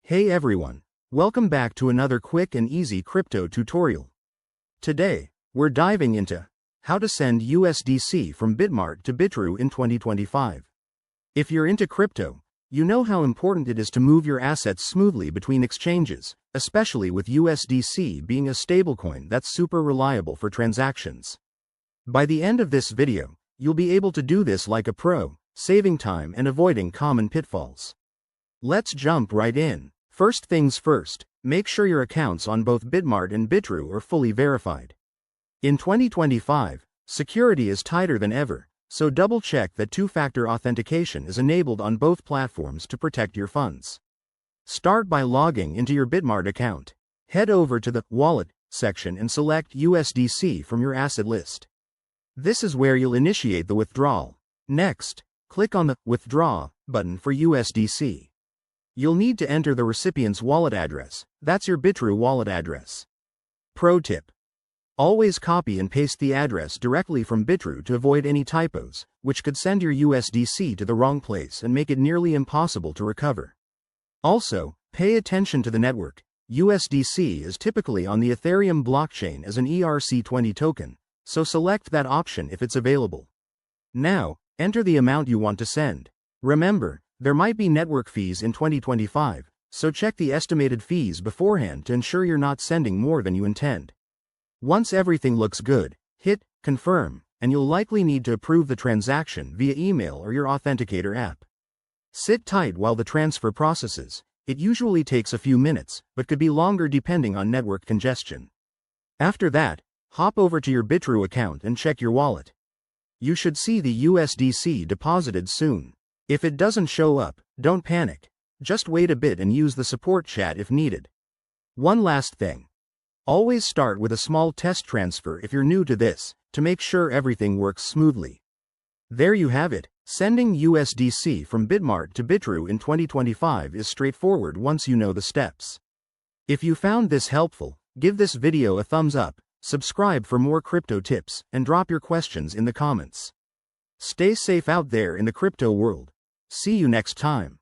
Hey everyone, welcome back to another quick and easy crypto tutorial. Today, we're diving into how to send USDC from Bitmart to Bitrue in 2025. If you're into crypto, you know how important it is to move your assets smoothly between exchanges, especially with USDC being a stablecoin that's super reliable for transactions. By the end of this video, you'll be able to do this like a pro, saving time and avoiding common pitfalls. Let's jump right in. First things first, make sure your accounts on both Bitmart and Bitrue are fully verified. In 2025, security is tighter than ever, so double-check that two-factor authentication is enabled on both platforms to protect your funds. Start by logging into your Bitmart account. Head over to the Wallet section and select USDC from your asset list. This is where you'll initiate the withdrawal. Next, click on the Withdraw button for USDC. You'll need to enter the recipient's wallet address, that's your Bitrue wallet address. Pro tip: always copy and paste the address directly from Bitrue to avoid any typos, which could send your USDC to the wrong place and make it nearly impossible to recover. Also, pay attention to the network. USDC is typically on the Ethereum blockchain as an ERC20 token, so select that option if it's available. Now, enter the amount you want to send. Remember, there might be network fees in 2025, so check the estimated fees beforehand to ensure you're not sending more than you intend. Once everything looks good, hit Confirm, and you'll likely need to approve the transaction via email or your authenticator app. Sit tight while the transfer processes. It usually takes a few minutes, but could be longer depending on network congestion. After that, hop over to your Bitrue account and check your wallet. You should see the USDC deposited soon. If it doesn't show up, don't panic. Just wait a bit and use the support chat if needed. One last thing. Always start with a small test transfer if you're new to this, to make sure everything works smoothly. There you have it. Sending USDC from Bitmart to Bitrue in 2025 is straightforward once you know the steps. If you found this helpful, give this video a thumbs up, subscribe for more crypto tips, and drop your questions in the comments. Stay safe out there in the crypto world. See you next time.